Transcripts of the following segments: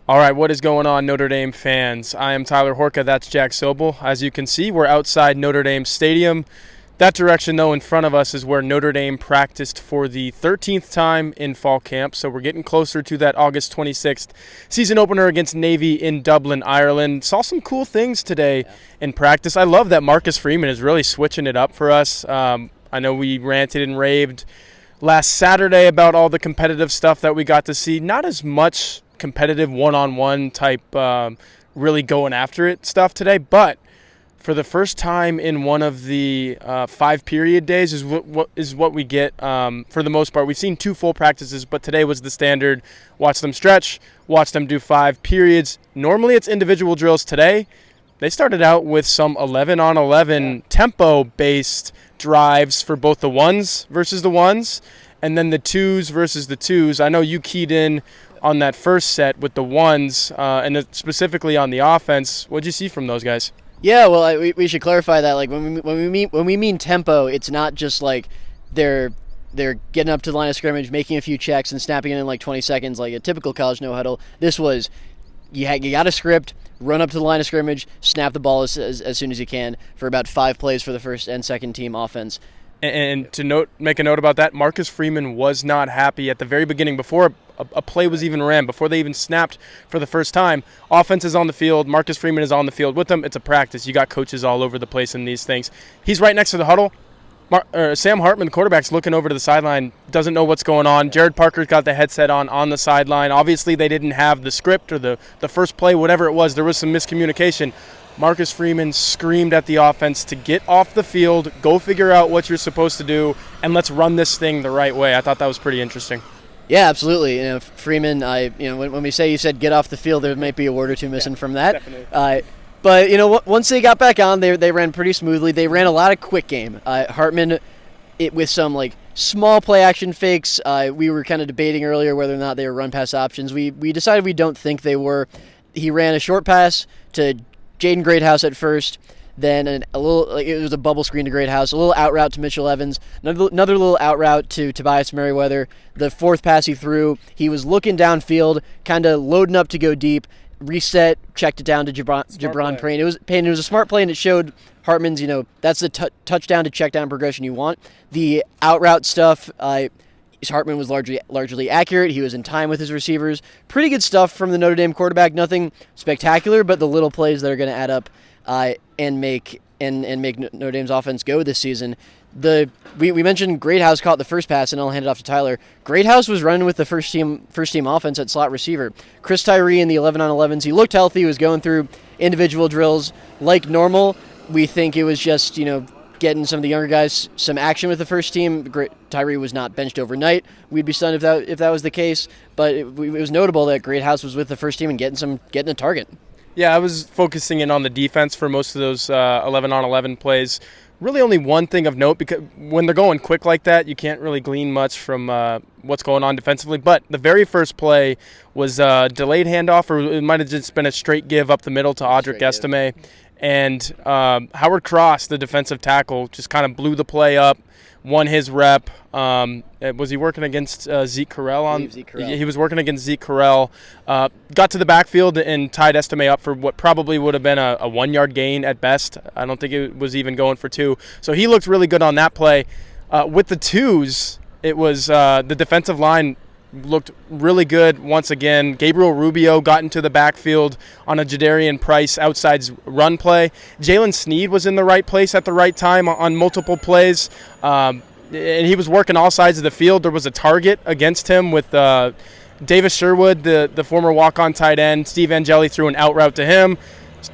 All right, what is going on, Notre Dame fans? I am Tyler Horka, that's Jack Sobel. As you can see, we're outside Notre Dame Stadium. That direction, though, in front of us is where Notre Dame practiced for the 13th time in fall camp, so we're getting closer to that August 26th season opener against Navy in Dublin, Ireland. Saw some cool things today in practice. I love that Marcus Freeman is really switching it up for us. I know we ranted and raved last Saturday about all the competitive stuff that we got to see. Not as much competitive one-on-one type really going after it stuff today, but for the first time in one of the 5 period days is what we get for the most part. We've seen 2 full practices, but today was the standard. Watch them stretch, watch them do 5 periods. Normally it's individual drills. Today they started out with some 11-on-11 tempo-based drives for both the ones versus the ones and then the twos versus the twos. I know you keyed in on that first set with the ones and specifically on the offense. What did you see from those guys? Yeah, well, we should clarify that. Like when we mean tempo, it's not just like they're getting up to the line of scrimmage, making a few checks, and snapping it in like 20 seconds, like a typical college no huddle. This was you got a script, run up to the line of scrimmage, snap the ball as soon as you can for about 5 plays for the first and second team offense. And to make a note about that, Marcus Freeman was not happy at the very beginning before a play was even ran, before they even snapped for the first time. Offense is on the field. Marcus Freeman is on the field with them. It's a practice. You got coaches all over the place in these things. He's right next to the huddle. Sam Hartman, the quarterback's looking over to the sideline, doesn't know what's going on. Jared Parker's got the headset on the sideline. Obviously, they didn't have the script or the first play, whatever it was. There was some miscommunication. Marcus Freeman screamed at the offense to get off the field, go figure out what you're supposed to do, and let's run this thing the right way. I thought that was pretty interesting. Yeah, absolutely. Freeman, when we say you said get off the field, there might be a word or two missing from that. Definitely. But once they got back on, they ran pretty smoothly. They ran a lot of quick game. Hartman, with some like small play action fakes. We were kind of debating earlier whether or not they were run pass options. We decided we don't think they were. He ran a short pass to Jaden Greathouse at first, then it was a bubble screen to Greathouse, a little out route to Mitchell Evans, another little out route to Tobias Merriweather. The 4th pass he threw, he was looking downfield, kind of loading up to go deep, reset, checked it down to Jabron Payne. It was a smart play, and it showed Hartman's, that's the touchdown to check down progression you want. The out route stuff, Hartman was largely accurate. He was in time with his receivers. Pretty good stuff from the Notre Dame quarterback. Nothing spectacular, but the little plays that are going to add up and make Notre Dame's offense go this season. We mentioned Greathouse caught the first pass, and I'll hand it off to Tyler. Greathouse was running with the first team offense at slot receiver. Chris Tyree in the 11-on-11s. He looked healthy. He was going through individual drills like normal. We think it was just getting some of the younger guys some action with the first team. Tyree was not benched overnight. We'd be stunned if that was the case, but it was notable that Greathouse was with the first team and getting a target. Yeah, I was focusing in on the defense for most of those 11-on-11 plays. Really only one thing of note, because when they're going quick like that, you can't really glean much from what's going on defensively. But the very first play was a delayed handoff, or it might have just been a straight give up the middle to Audric Estime. And Howard Cross, the defensive tackle, just kind of blew the play up, won his rep. Was he working against Zeke Correll? He was working against Zeke Correll. Got to the backfield and tied Estime up for what probably would have been a 1-yard gain at best. I don't think it was even going for 2. So he looked really good on that play. With the twos, it was the defensive line looked really good once again. Gabriel Rubio got into the backfield on a Jadarian Price outside run play. Jalen Sneed was in the right place at the right time on multiple plays. And he was working all sides of the field. There was a target against him with Davis Sherwood, the former walk-on tight end. Steve Angeli threw an out route to him.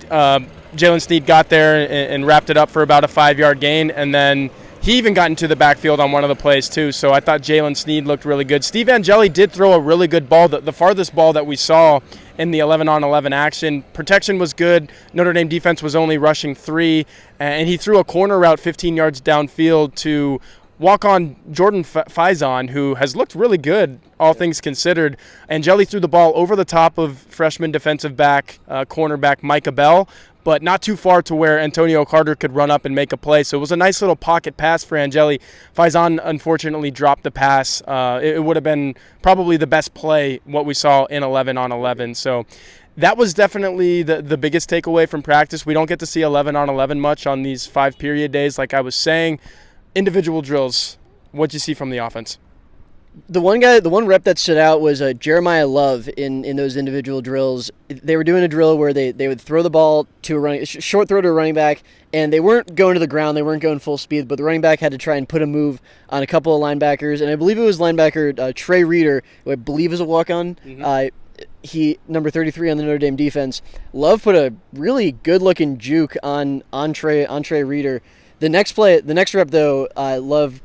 Jalen Sneed got there and wrapped it up for about a 5-yard gain, and then he even got into the backfield on one of the plays, too. So I thought Jalen Sneed looked really good. Steve Angeli did throw a really good ball, the farthest ball that we saw in the 11-on-11 action. Protection was good. Notre Dame defense was only rushing 3, and he threw a corner route 15 yards downfield to walk-on Jordan Faison, who has looked really good, all things considered. Angeli threw the ball over the top of freshman defensive back, cornerback Micah Bell, but not too far to where Antonio Carter could run up and make a play. So it was a nice little pocket pass for Angeli. Faison unfortunately dropped the pass. It would have been probably the best play, what we saw in 11-on-11. So that was definitely the biggest takeaway from practice. We don't get to see 11-on-11 much on these 5-period days, like I was saying. Individual drills, what'd you see from the offense? The one rep that stood out was Jeremiah Love in those individual drills. They were doing a drill where they would throw the ball to a short throw to a running back, and they weren't going to the ground. They weren't going full speed, but the running back had to try and put a move on a couple of linebackers, and I believe it was linebacker Trey Reeder, who I believe is a walk-on. He number 33 on the Notre Dame defense. Love put a really good-looking juke on Trey Reeder. The next rep though, Love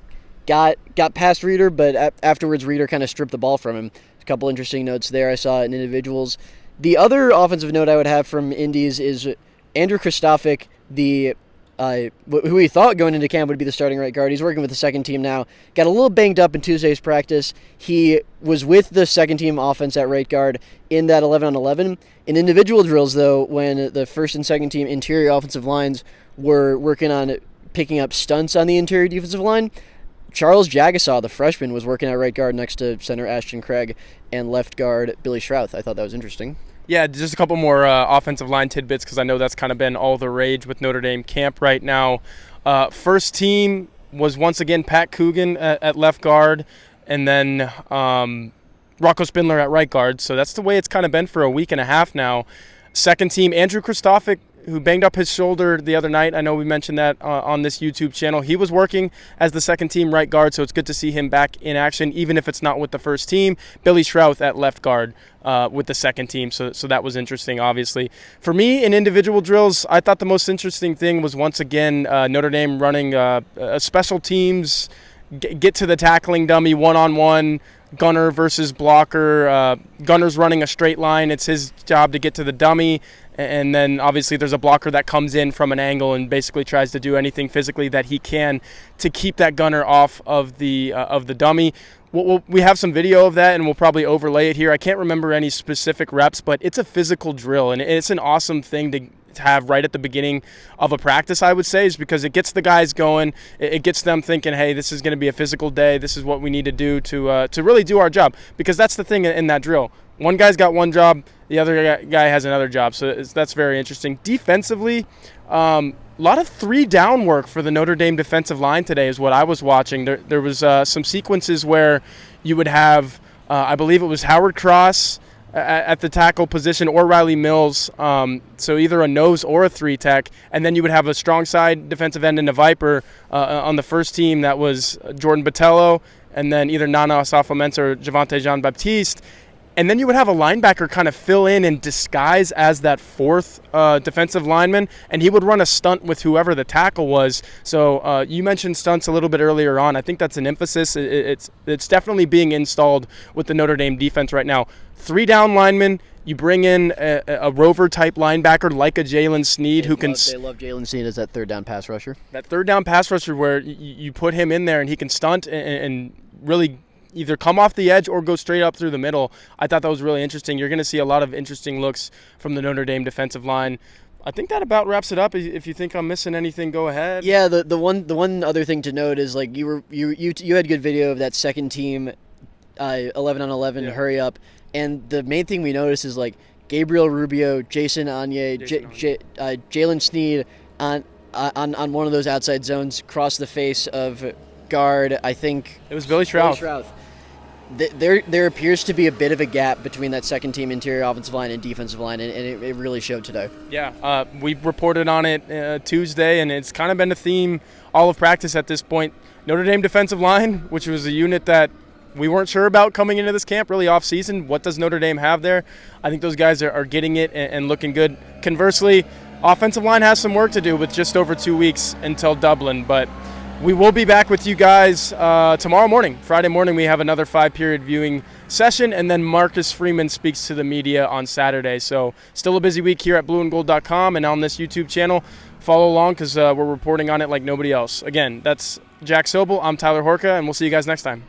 got past Reeder, but afterwards Reeder kind of stripped the ball from him. A couple interesting notes there I saw in individuals. The other offensive note I would have from Indies is Andrew Kristofic, who we thought going into camp would be the starting right guard. He's working with the second team now. Got a little banged up in Tuesday's practice. He was with the second team offense at right guard in that 11-on-11. In individual drills, though, when the first and second team interior offensive lines were working on picking up stunts on the interior defensive line, Charles Jagasaw, the freshman, was working at right guard next to center Ashton Craig and left guard Billy Shrouth. I thought that was interesting. Yeah, just a couple more offensive line tidbits because I know that's kind of been all the rage with Notre Dame camp right now. First team was once again Pat Coogan at left guard, and then Rocco Spindler at right guard. So that's the way it's kind of been for a week and a half now. Second team, Andrew Kristofic, who banged up his shoulder the other night. I know we mentioned that on this YouTube channel. He was working as the second team right guard, so it's good to see him back in action, even if it's not with the first team. Billy Shrouth at left guard with the second team, so that was interesting, obviously. For me, in individual drills, I thought the most interesting thing was, once again, Notre Dame running a special teams, get to the tackling dummy one-on-one, gunner versus blocker. Gunner's running a straight line. It's his job to get to the dummy. And then obviously there's a blocker that comes in from an angle and basically tries to do anything physically that he can to keep that gunner off of the dummy. We have some video of that, and we'll probably overlay it here. I can't remember any specific reps, but it's a physical drill, and it's an awesome thing to have right at the beginning of a practice, I would say, is because it gets the guys going. It gets them thinking, hey, this is going to be a physical day. This is what we need to do to really do our job, because that's the thing in that drill. One guy's got one job, the other guy has another job, so that's very interesting. Defensively, a lot of three-down work for the Notre Dame defensive line today is what I was watching. There was some sequences where you would have, I believe it was Howard Cross at the tackle position or Riley Mills, so either a nose or a three-tech, and then you would have a strong side defensive end and a Viper on the first team. That was Jordan Botello, and then either Nana Asaf-Laments or Javante Jean-Baptiste. And then you would have a linebacker kind of fill in and disguise as that fourth defensive lineman, and he would run a stunt with whoever the tackle was. So you mentioned stunts a little bit earlier on. I think that's an emphasis. It's definitely being installed with the Notre Dame defense right now. Three-down linemen, you bring in a rover-type linebacker like a Jalen Sneed who can... They love Jalen Sneed as that third-down pass rusher. That third-down pass rusher where you put him in there and he can stunt and really either come off the edge or go straight up through the middle. I thought that was really interesting. You're going to see a lot of interesting looks from the Notre Dame defensive line. I think that about wraps it up. If you think I'm missing anything, go ahead. Yeah, the one other thing to note is, like, you had good video of that second team 11-on-11 hurry up, and the main thing we noticed is, like, Gabriel Rubio, Jason Anye, Jalen Sneed on one of those outside zones cross the face of guard. I think it was Billy Shrouth. There appears to be a bit of a gap between that second team interior offensive line and defensive line, and it really showed today. Yeah, we reported on it Tuesday, and it's kind of been a theme all of practice at this point. Notre Dame defensive line, which was a unit that we weren't sure about coming into this camp, really off season. What does Notre Dame have there? I think those guys are getting it and looking good. Conversely, offensive line has some work to do with just over 2 weeks until Dublin, but we will be back with you guys tomorrow morning. Friday morning, we have another 5-period viewing session, and then Marcus Freeman speaks to the media on Saturday. So still a busy week here at blueandgold.com and on this YouTube channel. Follow along because we're reporting on it like nobody else. Again, that's Jack Sobel. I'm Tyler Horka, and we'll see you guys next time.